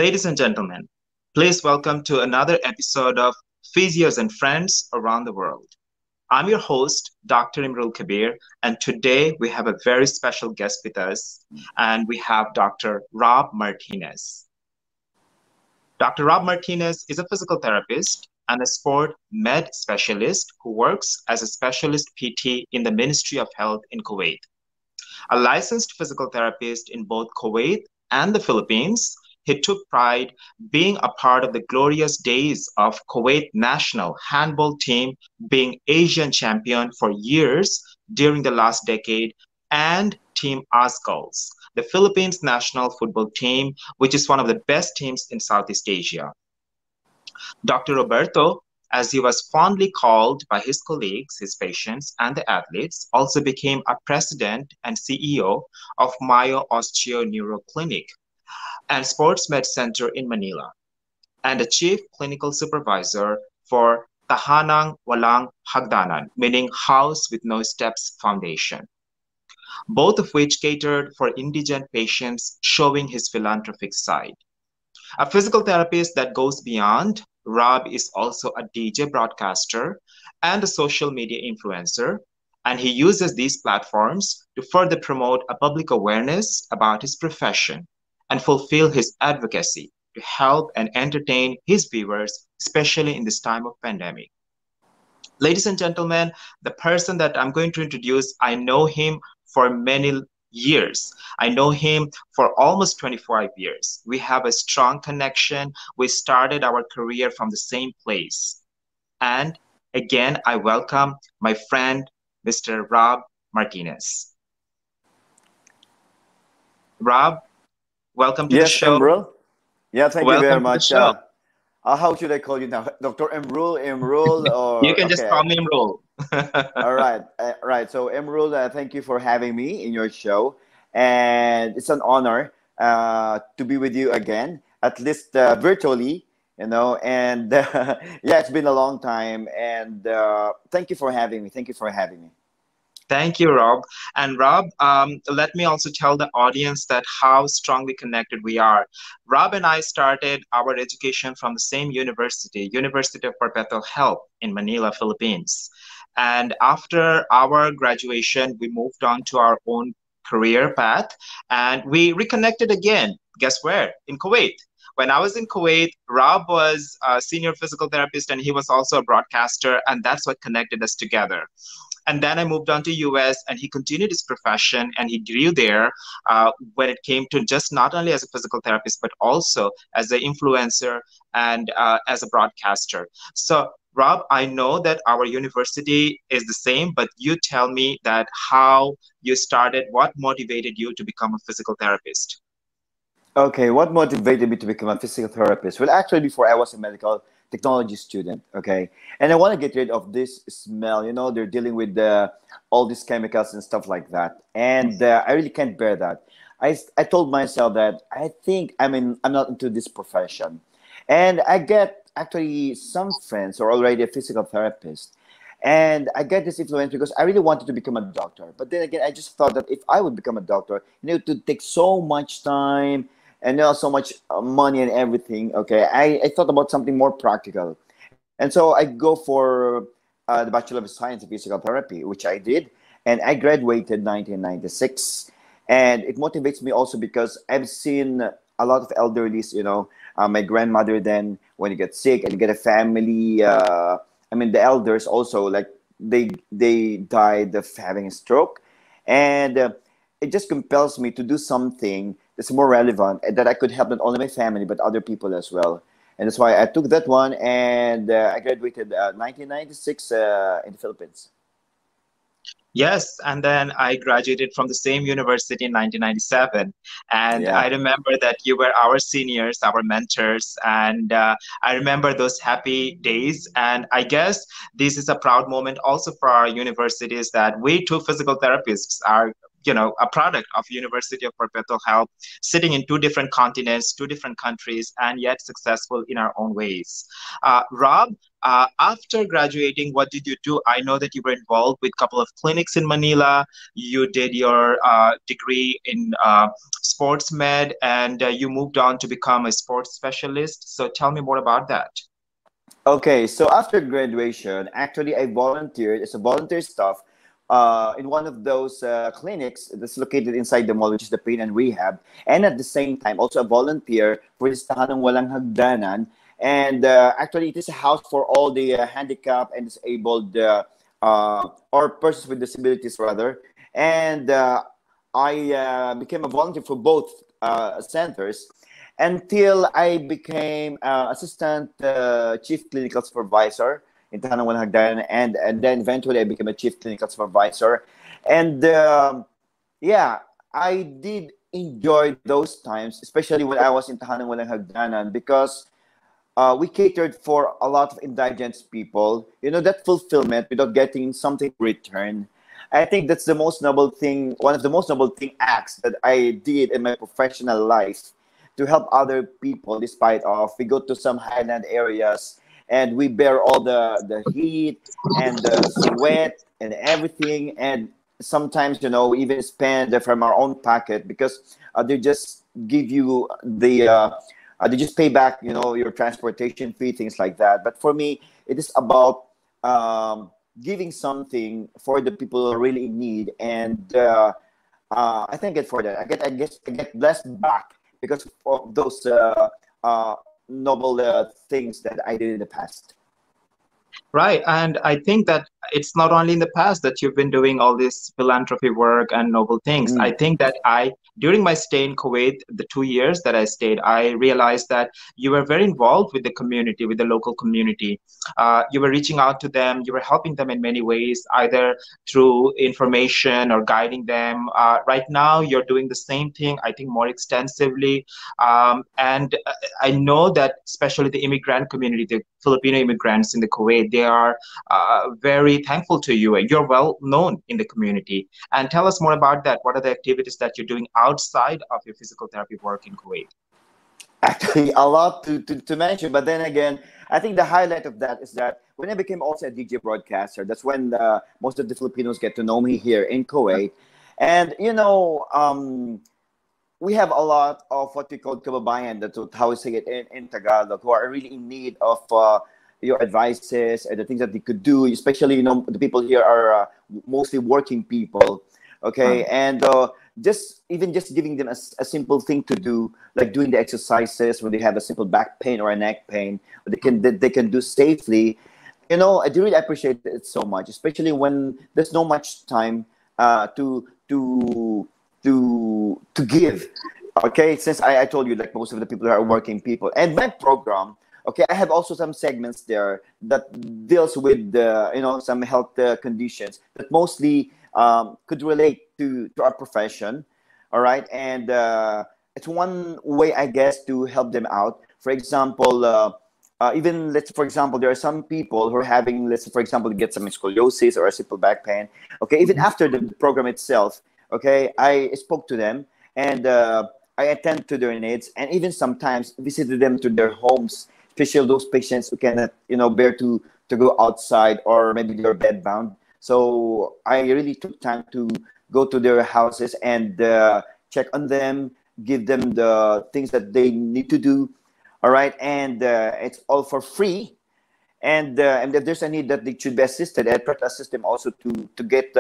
Ladies and gentlemen, please welcome to another episode of Physios and Friends Around the World. I'm your host, Dr. Imrul Kabir, and today we have a very special guest with us, and we have Dr. Rob Martinez. Dr. Rob Martinez is a physical therapist and a sport med specialist who works as a specialist PT in the Ministry of Health in Kuwait. A licensed physical therapist in both Kuwait and the Philippines, he took pride being a part of the glorious days of Kuwait national handball team being Asian champion for years during the last decade, and Team Azgals, the Philippines national football team, which is one of the best teams in Southeast Asia. Dr. Roberto, as he was fondly called by his colleagues, his patients, and the athletes, also became a president and CEO of Mayo Osteo Neuro Clinic and Sports Med Center in Manila, and a chief clinical supervisor for Tahanang Walang Hagdanan, meaning House with No Steps Foundation, both of which catered for indigent patients, showing his philanthropic side. A physical therapist that goes beyond, Rob is also a DJ broadcaster and a social media influencer, and he uses these platforms to further promote a public awareness about his profession and fulfill his advocacy to help and entertain his viewers, especially in this time of pandemic. Ladies and gentlemen, the person that I'm going to introduce, I know him for many years. I know him for almost 25 years. We have a strong connection. We started our career from the same place. And again, I welcome my friend, Mr. Rob Martinez. Rob, welcome to the show. Emrul. Yeah, thank you very much. Show. How should I call you now? Dr. Emrul, or you can just call me Emrul. All right. Right. So Emrul, thank you for having me in your show. And it's an honor to be with you again, at least virtually, and yeah, it's been a long time. And thank you for having me. Thank you for having me. Thank you, Rob. And Rob, let me also tell the audience that how strongly connected we are. Rob and I started our education from the same university, University of Perpetual Health in Manila, Philippines. And after our graduation, we moved on to our own career path, and we reconnected again. Guess where? In Kuwait. When I was in Kuwait, Rob was a senior physical therapist, and he was also a broadcaster, and that's what connected us together. And then I moved on to US, and he continued his profession, and he grew there when it came to just not only as a physical therapist, but also as an influencer and as a broadcaster. So Rob, I know that our university is the same, but you tell me that how you started, what motivated you to become a physical therapist? Okay, what motivated me to become a physical therapist? Well, actually, before I was a medical technology student, okay, and I want to get rid of this smell. They're dealing with all these chemicals and stuff like that, and I really can't bear that. I told myself that I think I'm not into this profession, and I get actually some friends who are already a physical therapist, and I get this influence because I really wanted to become a doctor. But then again, I just thought that if I would become a doctor, it would take so much time and so much money and everything. Okay, I thought about something more practical, and so I go for the Bachelor of Science in Physical Therapy, which I did, and I graduated 1996. And it motivates me also because I've seen a lot of elderlies, my grandmother then, when you get sick and you get a family, the elders also, like they died of having a stroke. And it just compels me to do something that's more relevant and that I could help not only my family, but other people as well. And that's why I took that one, and I graduated 1996 in the Philippines. Yes, and then I graduated from the same university in 1997. And Yeah. I remember that you were our seniors, our mentors, and I remember those happy days. And I guess this is a proud moment also for our universities that we two physical therapists are a product of University of Perpetual Health, sitting in two different continents, two different countries, and yet successful in our own ways. Rob, after graduating, what did you do? I know that you were involved with a couple of clinics in Manila. You did your degree in sports med, and you moved on to become a sports specialist. So tell me more about that. Okay, so after graduation, actually I volunteered as a volunteer staff in one of those clinics that's located inside the mall, which is the pain and rehab, and at the same time also a volunteer for this Tahanang Walang Hagdanan. And actually, it is a house for all the handicapped and disabled or persons with disabilities, rather. And I became a volunteer for both centers until I became assistant chief clinical supervisor in Tahanang Walang Hagdanan, and then eventually I became a chief clinical supervisor. And yeah, I did enjoy those times, especially when I was in Tahanang Walang Hagdanan, because we catered for a lot of indigent people. You know, that fulfillment without getting something in return. I think that's the most noble thing, one of the most noble acts that I did in my professional life, to help other people despite of we go to some highland areas and we bear all the heat and the sweat and everything, and sometimes, you know, we even spend from our own pocket, because they just give you they just pay back, you know, your transportation fee, things like that. But for me, it is about giving something for the people who are really in need, and I thank it for that. I get blessed back because of those noble things that I did in the past. Right. And I think that it's not only in the past that you've been doing all this philanthropy work and noble things. I think that during my stay in Kuwait, the 2 years that I stayed, I realized that you were very involved with the community, with the local community. You were reaching out to them, you were helping them in many ways, either through information or guiding them. Right now, you're doing the same thing, I think more extensively. And I know that especially the immigrant community, the Filipino immigrants in the Kuwait, they are very thankful to you. You're well known in the community. And tell us more about that. What are the activities that you're doing outside of your physical therapy work in Kuwait? Actually, a lot to mention, but then again, I think the highlight of that is that when I became also a DJ broadcaster, that's when most of the Filipinos get to know me here in Kuwait. And, you know, we have a lot of what we call kababayan, that's how we say it in Tagalog, who are really in need of your advices and the things that they could do, especially, you know, the people here are mostly working people, okay? And just giving them a simple thing to do, like doing the exercises when they have a simple back pain or a neck pain, they can do safely. You know, I do really appreciate it so much, especially when there's no much time to give. Okay, since I told you, like, most of the people are working people, and my program, okay, I have also some segments there that deals with you know, some health conditions that mostly could relate to our profession. All right, and it's one way, I guess, to help them out. For example, even for example, there are some people who are having, for example, get some scoliosis or a simple back pain. Okay, even after the program itself, okay, I spoke to them, and I attend to their needs, and even sometimes visited them to their homes, especially those patients who cannot, you know, bear to go outside, or maybe they're bedbound. So I really took time to go to their houses and check on them, give them the things that they need to do. All right, and it's all for free. And if there's a need that they should be assisted, I try to assist them also to get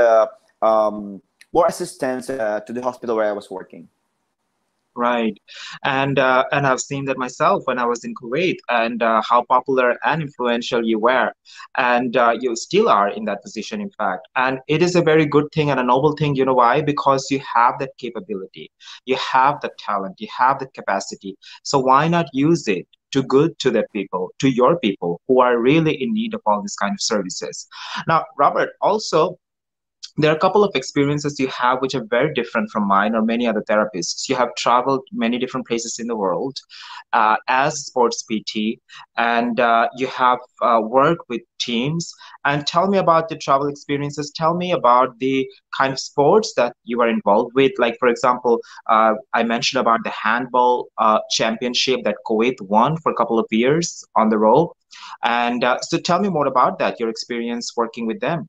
more assistance to the hospital where I was working. Right. And I've seen that myself when I was in Kuwait, and how popular and influential you were. And you still are in that position, in fact. And it is a very good thing and a noble thing. You know why? Because you have that capability, you have the talent, you have the capacity. So why not use it to good to the people, to your people who are really in need of all these kind of services? Now, Robert, also, there are a couple of experiences you have which are very different from mine or many other therapists. You have traveled many different places in the world as sports PT, and you have worked with teams. And tell me about the travel experiences. Tell me about the kind of sports that you are involved with. Like, for example, I mentioned about the handball championship that Kuwait won for a couple of years on the row. And so tell me more about that, your experience working with them.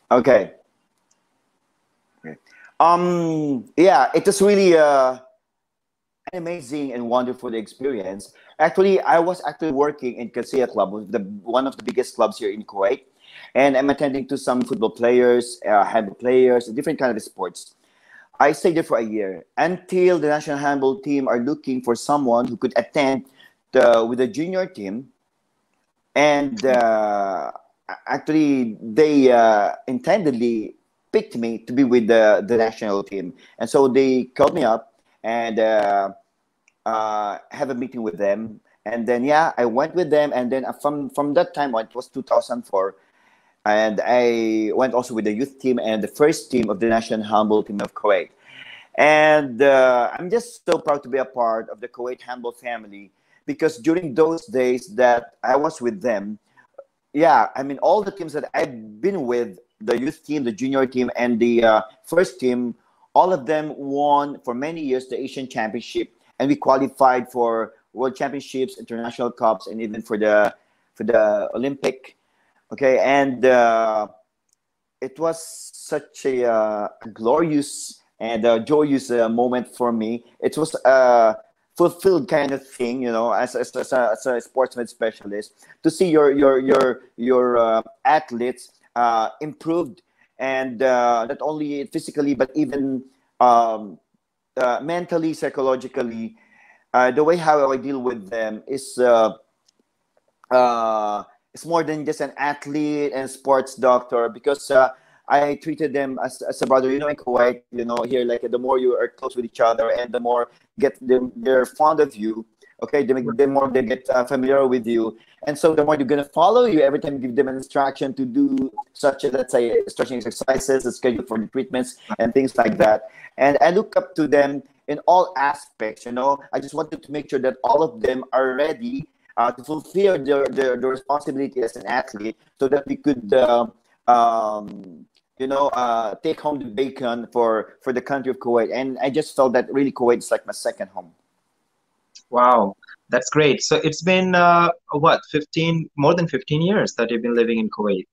Okay. Yeah, it was really an amazing and wonderful experience. Actually, I was actually working in Qassia Club, one of the biggest clubs here in Kuwait, and I'm attending to some football players, handball players, different kind of sports. I stayed there for a year until the national handball team are looking for someone who could attend with the junior team, and actually they intendedly picked me to be with the national team, and so they called me up and have a meeting with them, and then yeah, I went with them, and then from that time on, it was 2004, and I went also with the youth team and the first team of the national handball team of Kuwait, and I'm just so proud to be a part of the Kuwait handball family, because during those days that I was with them, yeah, I mean, all the teams that I've been with, the youth team, the junior team, and the first team, all of them won for many years the Asian Championship, and we qualified for World Championships, international cups, and even for the Olympic. Okay, and it was such a glorious and joyous moment for me. It was fulfilled kind of thing, you know, as a sportsman specialist, to see your athletes improved, and not only physically but even mentally, psychologically. The way how I deal with them is it's more than just an athlete and sports doctor, because I treated them as a brother. You know, in Kuwait, you know, here, like, the more you are close with each other and the more they're fond of you, okay, the more they get familiar with you. And so the more they're going to follow you every time you give them an instruction to do such, let's say, stretching exercises, a schedule for the treatments and things like that. And I look up to them in all aspects, you know. I just wanted to make sure that all of them are ready to fulfill their responsibility as an athlete, so that we could take home the bacon for the country of Kuwait. And I just felt that really Kuwait is like my second home. Wow, that's great. So it's been what, 15, more than 15 years that you've been living in Kuwait.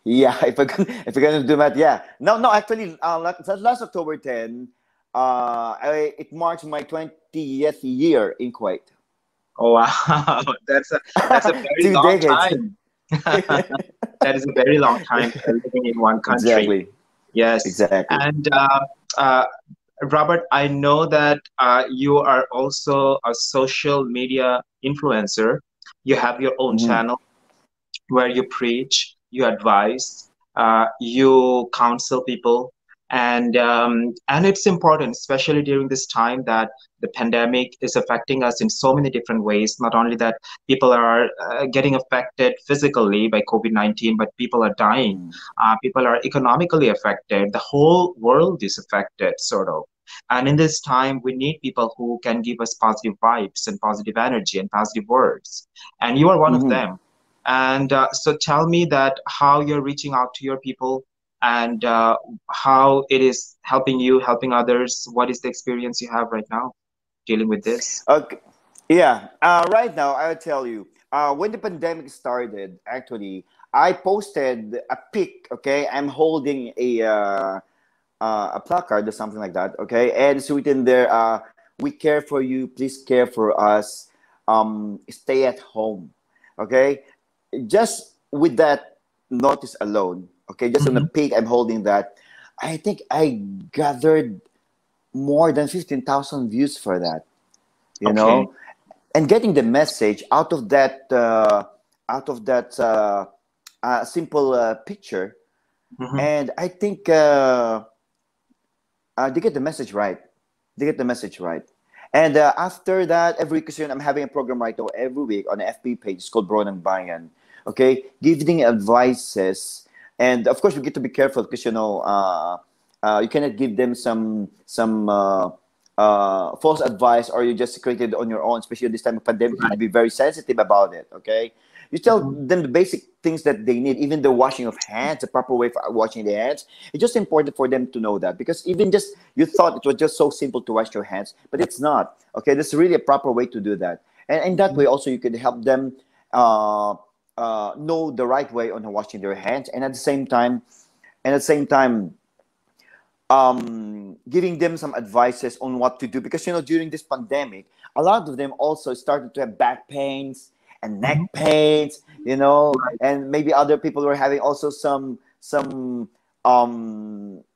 Yeah, if we're gonna do that, yeah. No, actually, last October 10, it marks my 20th year in Kuwait. Oh wow, that's a very 2 long decades. time. That is a very long time living in one country. Exactly. Yes. Exactly. And Robert, I know that you are also a social media influencer. You have your own Mhm. channel where you preach, you advise, you counsel people, and it's important, especially during this time that the pandemic is affecting us in so many different ways. Not only that people are getting affected physically by COVID-19, but people are dying. Mhm. People are economically affected. The whole world is affected, sort of. And in this time, we need people who can give us positive vibes and positive energy and positive words. And you are one of Mhm. them. And so tell me that how you're reaching out to your people, and how it is helping you, helping others. What is the experience you have right now dealing with this? Okay. Yeah. Right now, I'll tell you. When the pandemic started, actually, I posted a pic. Okay, I'm holding a placard or something like that. Okay, and it's written there. We care for you. Please care for us. Stay at home. Okay, just with that notice alone. Okay, just on the Hmm. pic, I'm holding that. I think I gathered more than 15,000 views for that. You Okay. know, and getting the message out of that simple picture. Hmm. And I think they get the message right. They get the message right. And after that, every week, I'm having a program right now every week on the FB page. It's called Brown and Bayan. Okay, giving advices And of course, we get to be careful because you cannot give them some false advice, or you just created on your own. Especially this time of pandemic, you need to be very sensitive about it. Okay, you tell them the basic things that they need, even the washing of hands, the proper way for washing the hands. It's just important for them to know that, because even just you thought it was just so simple to wash your hands, but it's not. Okay, there's really a proper way to do that, and in that way also you can help them know the right way on washing their hands, and at the same time, giving them some advices on what to do, because during this pandemic, a lot of them also started to have back pains and neck pains, and maybe other people were having also some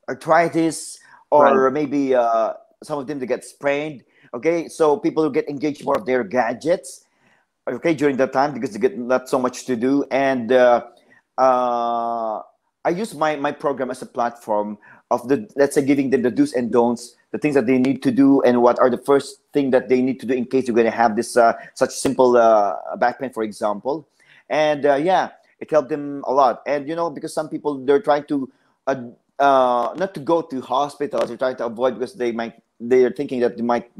arthritis, or maybe some of them to get sprained. Okay, so people will get engaged more of their gadgets, okay, during that time, because they get not so much to do. And I use my program as a platform of let's say, giving them the do's and don'ts, the things that they need to do, and what are the first thing that they need to do in case you're going to have this such simple back pain, for example. And yeah, it helped them a lot. And because some people, they're trying to not to go to hospitals, they're trying to avoid, because they're thinking that they might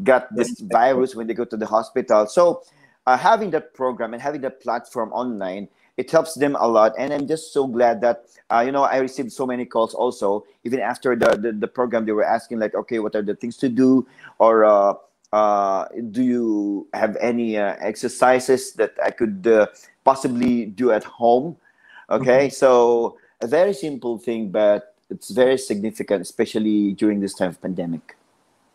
got this virus when they go to the hospital. So having that program and having that platform online, it helps them a lot. And I'm just so glad that I received so many calls also, even after the program. They were asking like, okay, what are the things to do, or do you have any exercises that I could possibly do at home? Okay, so a very simple thing, but it's very significant, especially during this time of pandemic.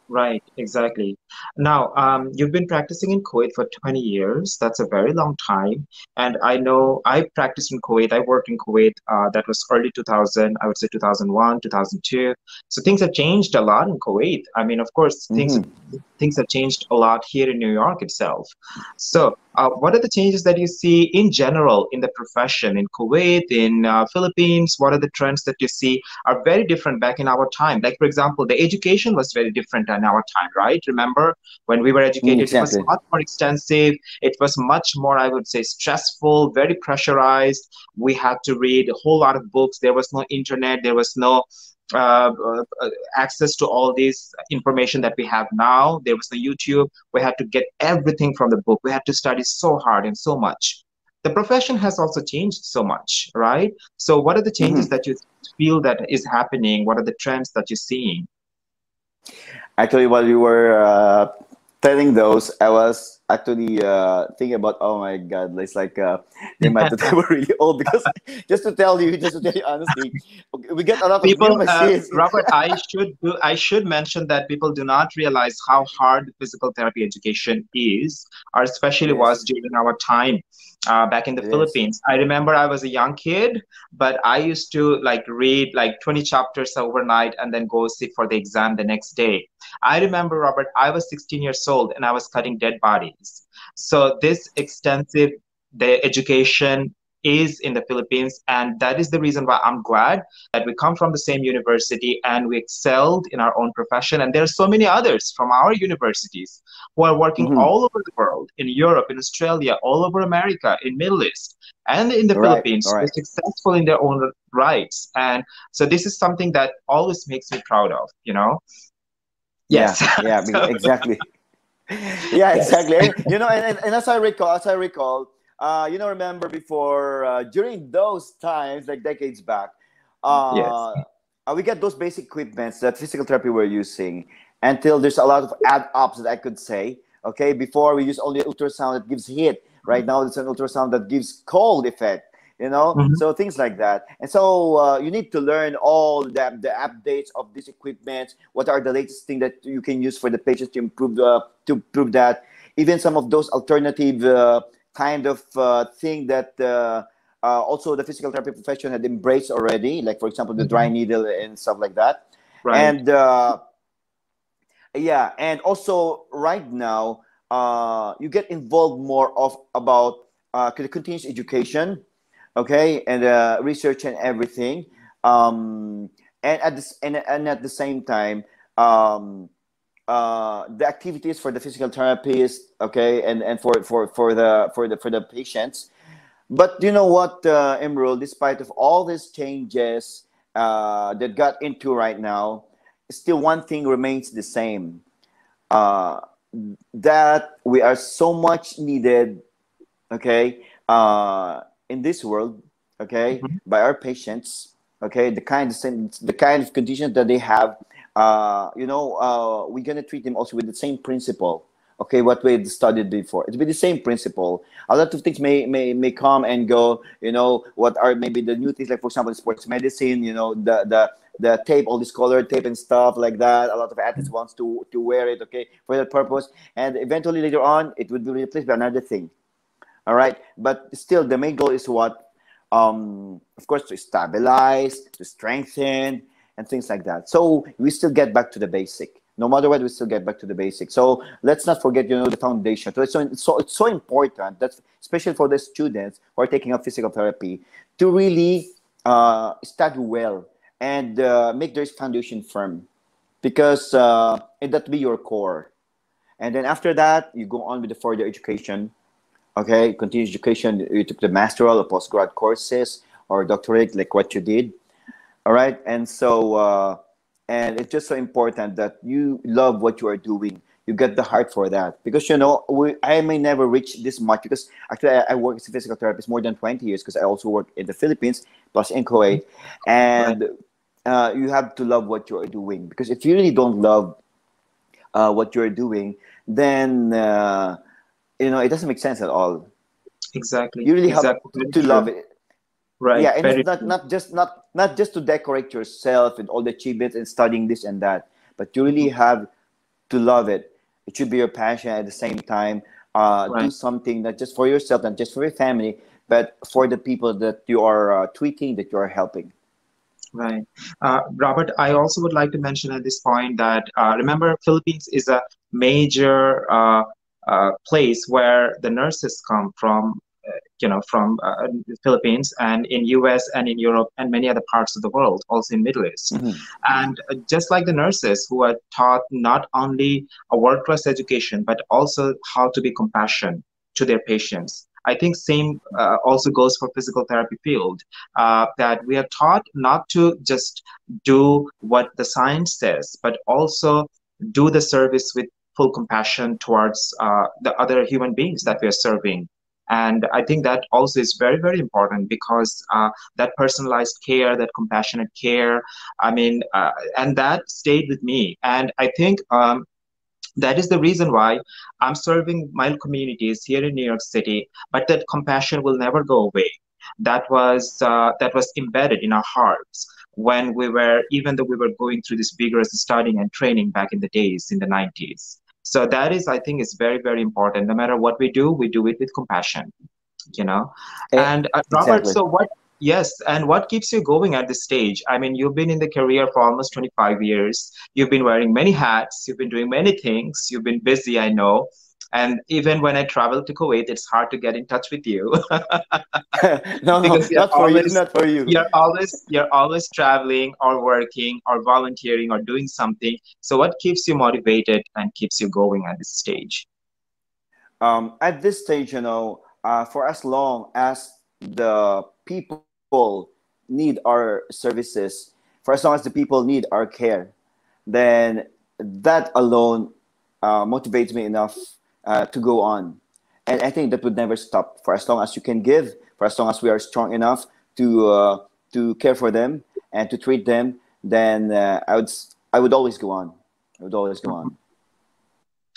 Right, exactly. Now, you've been practicing in Kuwait for 20 years. That's a very long time. And I know I practiced in Kuwait. I worked in Kuwait. That was early 2000, I would say 2001, 2002. So things have changed a lot in Kuwait. I mean, of course, things have changed a lot here in New York itself. So, what are the changes that you see in general in the profession in Kuwait, in Philippines? What are the trends that you see are very different back in our time? Like, for example, the education was very different in our time, right? Remember when we were educated, it was Exactly. much more extensive. It was much more, I would say, stressful, very pressurized. We had to read a whole lot of books. There was no internet. There was no access to all this information that we have now. There was no YouTube. We had to get everything from the book. We had to study so hard and so much. The profession has also changed so much, right? So what are the changes that you feel that is happening? What are the trends that you're seeing? Actually, while you were telling those, I was actually thinking about, oh my God, it's like they might think we're really old, because just to tell you honestly, we get a lot of new People, machines. Robert, I should mention that people do not realize how hard physical therapy education is, or especially was Yes, during our time back in the it is. Philippines. I remember I was a young kid, but I used to like read like 20 chapters overnight and then go sit for the exam the next day. I remember, Robert, I was 16 years old and I was cutting dead bodies. So this extensive the education is in the Philippines, and that is the reason why I'm glad that we come from the same university and we excelled in our own profession. And there are so many others from our universities who are working all over the world, in Europe, in Australia, all over America, in Middle East, and in the Right, Philippines. They're right. successful in their own rights. And so this is something that always makes me proud of, you know? Yeah, Yes. yeah, So, exactly. Yeah, yes. exactly. And as I recall, remember before, during those times, like decades back, Yes. uh, we get those basic equipments that physical therapy we're using, until there's a lot of add-ups that I could say. Okay, before we use only ultrasound that gives heat. Right now, it's an ultrasound that gives cold effect. Mhm. So things like that. And so you need to learn all the updates of this equipment. What are the latest thing that you can use for the patients to prove that. Even some of those alternative kind of thing that also the physical therapy profession had embraced already, like for example the dry Mhm. needle and stuff like that. Right. And yeah, and also right now you get involved more of about the continuous education, okay, and research and everything, and and at the same time, um, the activities for the physical therapist, okay, and for the patients, But you know what, Emerald, despite of all these changes that got into right now, still one thing remains the same. Uh, that we are so much needed, okay, in this world, okay, Mhm. by our patients, okay, the kind of conditions that they have, we're gonna treat them also with the same principle. Okay, what we studied before, it's with the same principle. A lot of things may come and go. You know, what are maybe the new things, like for example, sports medicine. You know, the tape, all this colored tape and stuff like that. A lot of athletes wants to wear it, okay, for that purpose, and eventually later on, it would be replaced by another thing. All right, but still, the main goal is what? Of course, to stabilize, to strengthen, and things like that. So we still get back to the basic. No matter what, we still get back to the basic. So let's not forget, the foundation. So it's so important. That's especially for the students who are taking up physical therapy, to really study well and make their foundation firm, because and that be your core. And then after that, you go on with the further education. Okay, continuous education. You took the masteral or postgrad courses or doctorate, like what you did. All right, and so and it's just so important that you love what you are doing. You get the heart for that, because I may never reach this much, because actually I work as a physical therapist more than 20 years, because I also work in the Philippines plus in Kuwait, Right. and you have to love what you are doing, because if you really don't love what you are doing, then it doesn't make sense at all. Exactly. You really have Exactly. Very to love true. it. Right. Yeah, and it's Very not true. not just not just to decorate yourself and all the achievements and studying this and that, but you really Mhm. have to love it. It should be your passion at the same time. Do Right. something not just for yourself, not just for your family, but for the people that you are tweeting, that you are helping. Right. Robert, I also would like to mention at this point that remember, Philippines is a major place where the nurses come from, from the Philippines and in US and in Europe and many other parts of the world, also in Middle East. Mhm. And just like the nurses who are taught not only a world-class education, but also how to be compassionate to their patients. I think same also goes for physical therapy field, that we are taught not to just do what the science says, but also do the service with full compassion towards the other human beings that we are serving. And I think that also is very, very important because that personalized care, that compassionate care, I mean, and that stayed with me. And I think that is the reason why I'm serving mild communities here in New York City, but that compassion will never go away. That was embedded in our hearts when we were, even though we were going through this vigorous studying and training back in the days in the 90s. So that is, I think, is very, very important. No matter what we do it with compassion, you know. And Robert, Exactly. so what? Yes, and what keeps you going at this stage? I mean, you've been in the career for almost 25 years. You've been wearing many hats. You've been doing many things. You've been busy, I know. And even when I travel to Kuwait, it's hard to get in touch with you No, no, because you're not for you, always not for you. you're always traveling or working or volunteering or doing something. So what keeps you motivated and keeps you going at this stage? At this stage, for as long as the people need our services, for as long as the people need our care, then that alone motivates me enough to go on. And I think that would never stop for as long as you can give, for as long as we are strong enough to care for them and to treat them. Then I would always go on. I would always go on.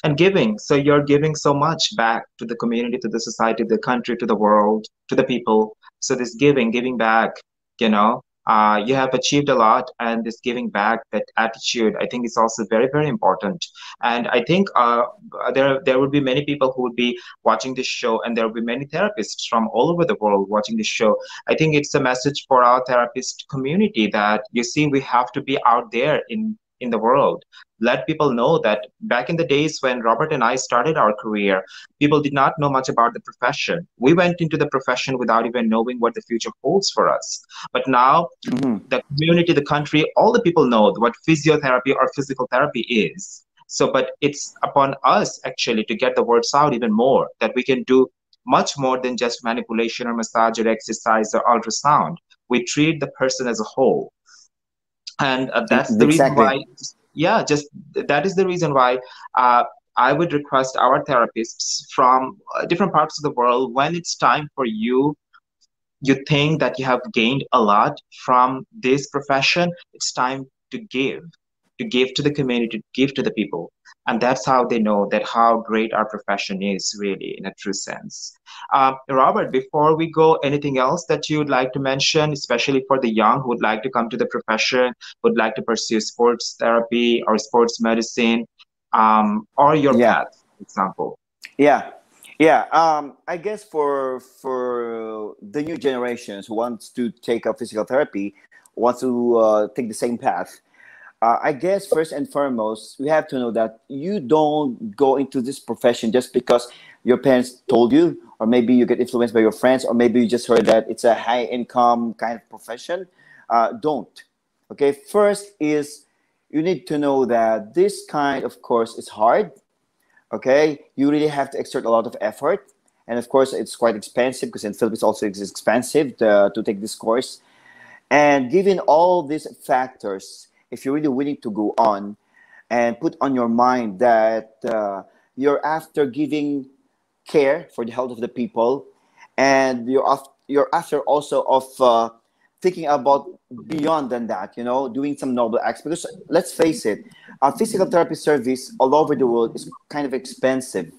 And giving. So you're giving so much back to the community, to the society, the country, to the world, to the people. So this giving back, you have achieved a lot, and this giving back, that attitude, I think is also very, very important. And I think there would be many people who would be watching this show, and there will be many therapists from all over the world watching this show. I think it's a message for our therapist community that you see we have to be out there in the world. Let people know that back in the days when Robert and I started our career, people did not know much about the profession. We went into the profession without even knowing what the future holds for us. But now, Mhm. the community, the country, all the people know what physiotherapy or physical therapy is. So, but it's upon us actually to get the words out even more that we can do much more than just manipulation or massage or exercise or ultrasound. We treat the person as a whole. And that's the reason Exactly. why, yeah, just that is the reason why uh, I would request our therapists from different parts of the world, when it's time for you, you think that you have gained a lot from this profession, it's time to give to the community, to give to the people. And that's how they know that how great our profession is, really, in a true sense. Robert, before we go, anything else that you would like to mention, especially for the young who would like to come to the profession, would like to pursue sports therapy or sports medicine, or your Yeah. path, for example? Yeah, yeah. I guess for the new generations who wants to take up physical therapy, wants to take the same path. I guess first and foremost, we have to know that you don't go into this profession just because your parents told you, or maybe you get influenced by your friends, or maybe you just heard that it's a high income kind of profession. Don't. Okay. First is you need to know that this kind of course is hard. Okay, you really have to exert a lot of effort, and of course it's quite expensive, because in Philippines also it's expensive to take this course. And given all these factors, if you're really willing to go on and put on your mind that you're after giving care for the health of the people, and you're after also of thinking about beyond than that, doing some noble acts. Because let's face it, a physical therapy service all over the world is kind of expensive.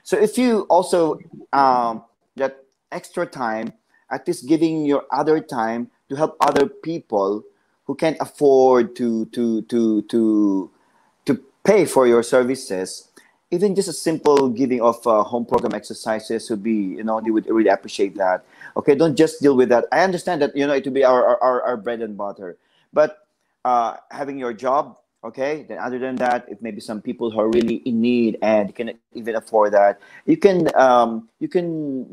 So if you also that extra time, at least giving your other time to help other people who can't afford to pay for your services, even just a simple giving of home program exercises would be, they would really appreciate that. Okay, don't just deal with that. I understand that, it would be our bread and butter, but having your job, okay, then other than that, if maybe some people who are really in need and cannot even afford that, you can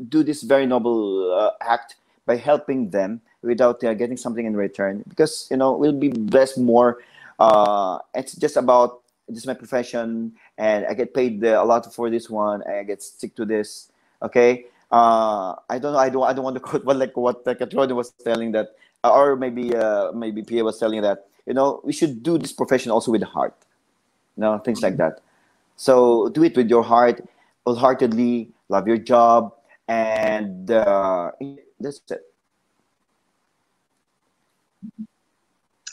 do this very noble act by helping them without getting something in return, because we'll be blessed more. It's just about, this is my profession, and I get paid a lot for this one. I get stick to this. Okay. I don't know. I don't want to quote what Katrina was telling that, or maybe Pia was telling that. We should do this profession also with the heart. Things like that. So do it with your heart, wholeheartedly. Love your job, and that's it.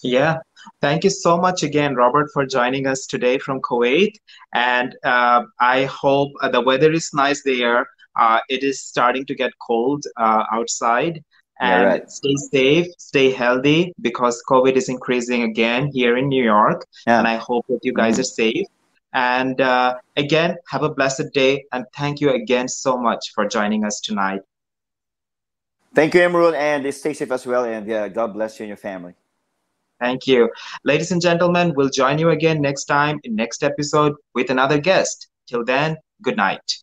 Yeah, thank you so much again, Robert, for joining us today from Kuwait. And I hope the weather is nice there. It is starting to get cold outside. Yeah. And Right. stay safe, stay healthy, because COVID is increasing again here in New York. And Yeah. I hope that you guys are Mhm. safe. And again, have a blessed day. And thank you again so much for joining us tonight. Thank you, Emerald, and stay safe as well. And yeah, God bless you and your family. Thank you. Ladies and gentlemen, we'll join you again next time in next episode with another guest. Till then, good night.